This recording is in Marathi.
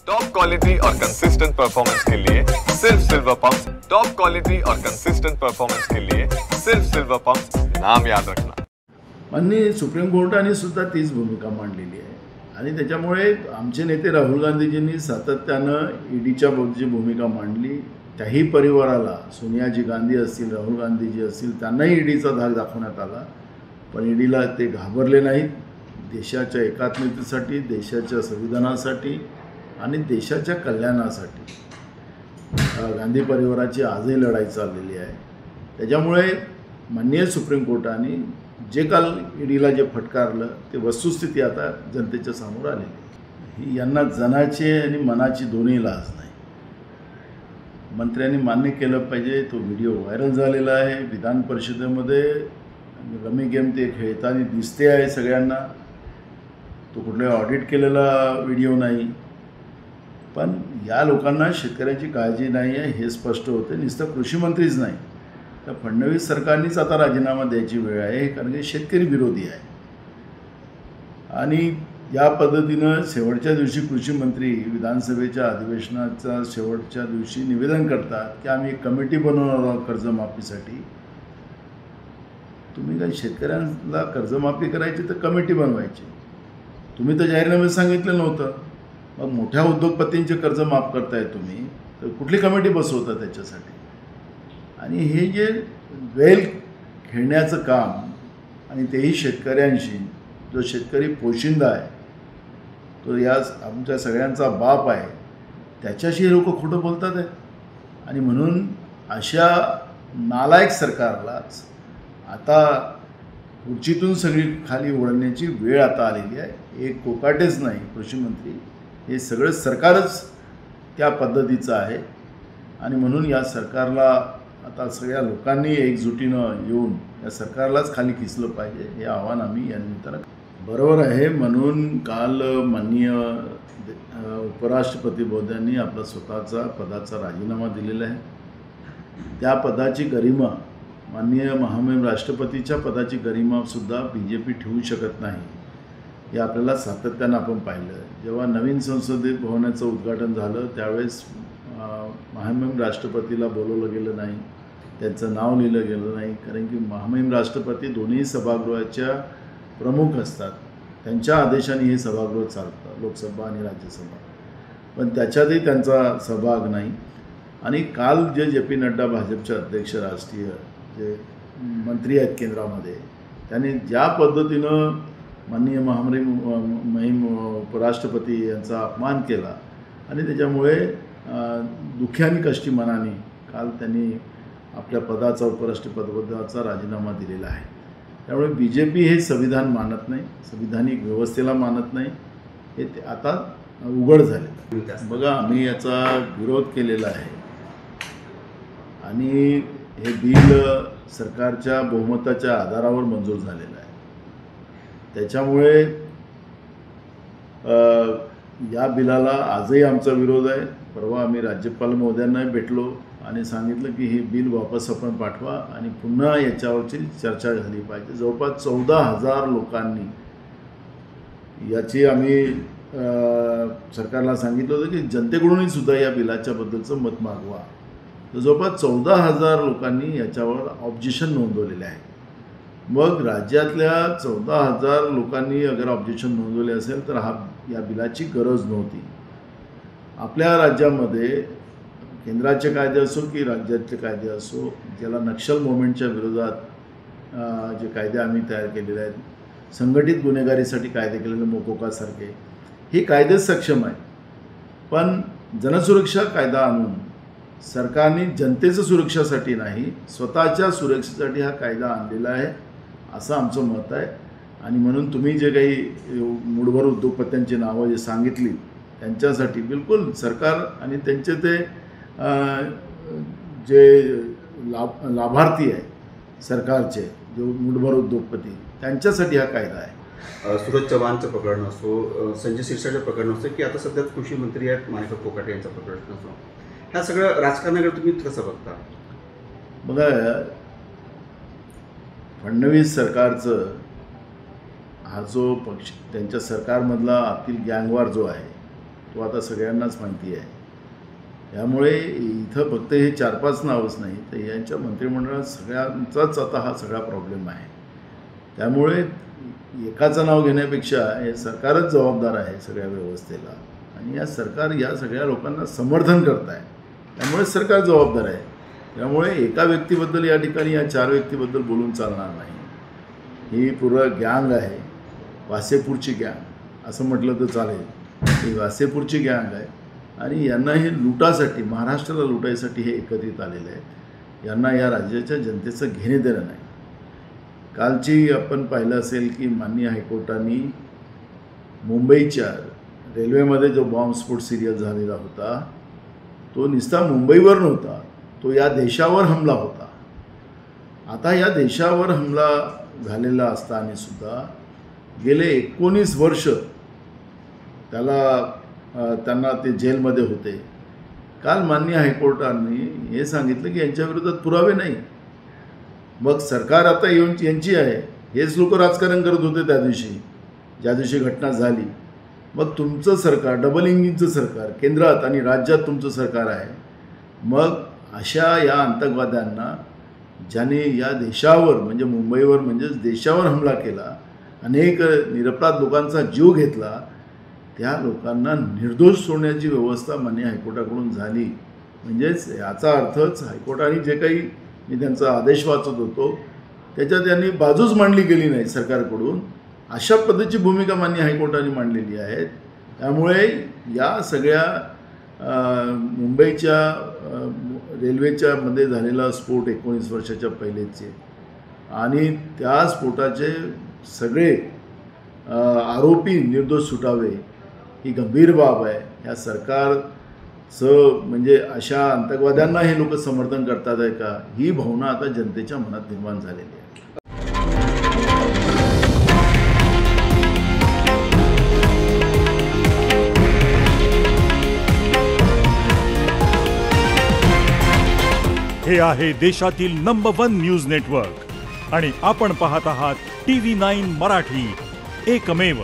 टॉप क्वालिटी और कंसिस्टेंट परफॉर्मेंस के लिए सिर्फ सिल्वर पंप्स। टॉप क्वालिटी और कंसिस्टेंट परफॉर्मेंस के लिए सिर्फ सिल्वर पंप्स, नाम याद रखना। माननीय सुप्रीम कोर्टाने सुद्धा तीच भूमिका मांडलेली आहे आणि त्याच्यामुळे आमचे नेते राहुल गांधीजींनी सातत्यानं ईडीच्या बाबतीची भूमिका मांडली। त्याही परिवाराला सोनियाजी गांधी असतील, राहुल गांधीजी असतील, त्यांनाही ईडीचा धाक दाखवण्यात आला, पण ईडीला ते घाबरले नाहीत। देशाच्या एकात्मतेसाठी, देशाच्या संविधानासाठी आणि देशाच्या कल्याणासाठी गांधी परिवाराची आजही लढाई चाललेली आहे। त्याच्यामुळे माननीय सुप्रीम कोर्टाने जे काल ईडीला जे फटकारलं ते वस्तुस्थिती आता जनतेच्या समोर आलेली आहे। यांना जनाची आणि मनाची दोन्ही लाज नाही। मंत्र्यांनी मान्य केलं पाहिजे, तो व्हिडिओ व्हायरल झालेला आहे। विधान परिषदेमध्ये रमी गेम ते खेळताना दिसते आहे सगळ्यांना। तो कुठल्या ऑडिट केलेला व्हिडिओ नाही, पण या लोकांना शेतकऱ्यांची काळजी नाही आहे हे स्पष्ट होते। नुसतं कृषी मंत्रीच नाही तर फडणवीस सरकारनेच आता राजीनामा द्यायची वेळ आहे, कारण की शेतकरी विरोधी आहे। आणि या पद्धतीनं शेवटच्या दिवशी कृषी मंत्री विधानसभेच्या अधिवेशनाच्या शेवटच्या दिवशी निवेदन करतात की आम्ही एक कमिटी बनवणार आहोत कर्जमाफीसाठी। तुम्ही काय शेतकऱ्यांना कर्जमाफी करायची तर कमिटी बनवायची, तुम्ही तर जाहीरनाम्यात सांगितलं नव्हतं। मग मोठ्या उद्योगपतींचे कर्ज माफ करताय तुम्ही, तर कुठली कमिटी बसवता त्याच्यासाठी? आणि हे जे वेल खेळण्याचं काम, आणि तेही शेतकऱ्यांशी, जो शेतकरी पोशिंदा आहे, तो या आमच्या सगळ्यांचा बाप आहे, त्याच्याशी लोक खोटं बोलतात आहे। आणि म्हणून अशा नालायक सरकारलाच आता खुर्चीतून सगळी खाली ओढण्याची वेळ आता आलेली आहे। एक कोकाटेच नाही कृषी मंत्री, हे सगळं सरकारच त्या पद्धतीचं आहे। आणि म्हणून या सरकारला आता सगळ्या लोकांनी एकजुटीनं येऊन या सरकारलाच खाली खेचलं पाहिजे, हे आव्हान आम्ही या निमित्तानं। बरोबर आहे, म्हणून काल माननीय उपराष्ट्रपती महोदयांनी आपला स्वतःचा पदाचा राजीनामा दिलेला आहे। त्या पदाची गरिमा, माननीय महामहिम राष्ट्रपतीच्या पदाची गरिमासुद्धा BJP ठेवू शकत नाही, हे आपल्याला सातत्यानं आपण पाहिलं। जेव्हा नवीन संसदीय भवनाचं उद्घाटन झालं त्यावेळेस महामहिम राष्ट्रपतीला बोलवलं गेलं नाही, त्यांचं नाव लिहिलं गेलं नाही, कारण की महामहिम राष्ट्रपती दोन्ही सभागृहाच्या प्रमुख असतात, त्यांच्या आदेशाने हे सभागृह चालतं, लोकसभा आणि राज्यसभा, पण त्याच्यातही त्यांचा सहभाग नाही। आणि काल जे JP नड्डा भाजपचे अध्यक्ष राष्ट्रीय जे मंत्री आहेत केंद्रामध्ये, त्यांनी ज्या पद्धतीनं माननीय महामहिम उपराष्ट्रपती यांचा अपमान केला आणि त्याच्यामुळे दुःखी आणि कष्टी मनाने काल त्यांनी आपल्या पदाचा, उपराष्ट्रपतीपदाचा राजीनामा दिलेला आहे। त्यामुळे BJP हे संविधान मानत नाही, संविधानिक व्यवस्थेला मानत नाही, हे आता उघड झाले। बघा, आम्ही याचा विरोध केलेला आहे आणि हे बिल सरकारच्या बहुमताच्या आधारावर मंजूर झालेलं आहे। त्याच्यामुळे या बिलाला आजही आमचा विरोध आहे। परवा आम्ही राज्यपाल महोदयांना भेटलो आणि सांगितलं की हे बिल वापस आपण पाठवा आणि पुन्हा याच्यावरची चर्चा झाली पाहिजे। जवळपास 14,000 लोकांनी याची आम्ही सरकारला सांगितलं होतं की जनतेकडूनही सुद्धा या बिलाच्या बद्दलचं मत मागवा। तर जवळपास 14,000 लोकांनी याच्यावर ऑब्जेक्शन नोंदवलेले आहे। मग राज्यातल्या 14,000 लोकांनी अगर ऑब्जेक्शन नोंदवले असेल तर या बिलाची गरज नव्हती। आपल्या राज्यामध्ये केंद्राचे कायदे असो की राज्यातले कायदे असो, ज्याला नक्षल मूव्हमेंटच्या विरोधात जे कायदे आम्ही तयार केलेले आहेत, संघटित गुन्हेगारीसाठी कायदे केलेले मोकोकासारखे, हे कायदे सक्षम आहेत, पण जनसुरक्षा कायदा आणून सरकारने जनतेच्या सुरक्षेसाठी नाही, स्वतःच्या सुरक्षेसाठी हा कायदा आणलेला आहे, असं आमचं मत आहे। आणि म्हणून तुम्ही जे काही मूठभर उद्योगपत्यांची नावं जे सांगितली, त्यांच्यासाठी बिलकुल सरकार आणि त्यांचे ते जे लाभार्थी आहे सरकारचे, जो मूठभर उद्योगपती, त्यांच्यासाठी हा कायदा आहे। सूरज चव्हाणचं प्रकरण असो, संजय शिरसाटचं प्रकरण असो, की आता सध्या कृषी मंत्री आहेत माणिक कोकाटे यांचं प्रकरण असो, ह्या सगळं राजकारणाकडे तुम्ही कसं बघता? बघा, फडणवीस सरकारचं हा जो पक्ष, त्यांच्या सरकारमधला आतील गँगवार जो आहे, तो आता सगळ्यांनाच माहिती आहे. त्यामुळे इथं फक्त हे 4-5 नावच नाही तर यांच्या मंत्रिमंडळात सगळ्यांचाच आता हा सगळा प्रॉब्लेम आहे. त्यामुळे एकाचं नाव घेण्यापेक्षा हे सरकारच जबाबदार आहे सगळ्या व्यवस्थेला आणि या सरकार या सगळ्या लोकांना समर्थन करत आहे. त्यामुळे सरकार जबाबदार आहे. त्यामुळे एका व्यक्तीबद्दल या ठिकाणी या 4 व्यक्तीबद्दल बोलून चालणार नाही. ही पुरं गँग आहे, वासेपूरची गँग असं म्हटलं तर चालेल. ही वासेपूरची गँग आहे आणि यांना हे लुटासाठी महाराष्ट्राला लुटायसाठी हे एकत्रित आलेले आहेत. यांना या राज्याच्या जनतेचं घेणे देणं नाही. कालची आपण पाहिलं असेल की माननीय हायकोर्टाने मुंबईच्या रेल्वेमध्ये जो बॉम्बस्फोट सिरियल झालेला होता तो नुसता मुंबईवर नव्हता, तो या देशावर हमला होता. आता या देशावर हमला झालेला असताना सुद्धा गेले 19 वर्ष त्यांना ते जेलमध्ये होते. काल माननीय हायकोर्टाने हे सांगितलं की यांच्या विरोधात पुरावे नाही. मग सरकार आता यांची आहे. हेच लोक राजकारण करत होते त्या दिवशी ज्या दिवशी घटना झाली. मग तुमचं सरकार डबल इंजिनचं सरकार केंद्रात आणि राज्यात तुमचं सरकार आहे. मग अशा या आतंकवाद्यांना ज्याने या देशावर म्हणजे मुंबईवर म्हणजेच देशावर हमला केला, अनेक निरपराध लोकांचा जीव घेतला, त्या लोकांना निर्दोष सोडण्याची व्यवस्था माननीय हायकोर्टाकडून झाली. म्हणजेच याचा अर्थच हायकोर्टाने जे काही मी त्यांचा आदेश वाचत होतो त्याच्यात त्यांनी बाजूच मांडली गेली नाही सरकारकडून. अशा पद्धतीची भूमिका माननीय हायकोर्टाने मांडलेली आहे. त्यामुळे या सगळ्या मुंबईच्या रेल्वेच्या मध्ये झालेला स्फोट 19 वर्षाच्या पहिलेचे आणि त्या स्फोटाचे सगळे आरोपी निर्दोष सुटावे ही गंभीर बाब आहे. या सरकारचं म्हणजे अशा आतंकवाद्यांना हे लोक समर्थन करतात आहे का, ही भावना आता जनतेच्या मनात निर्माण झालेली आहे. हे आहे देशातील नंबर 1 न्यूज नेटवर्क आणि आपण पाहत आहात TV9 मराठी, एकमेव.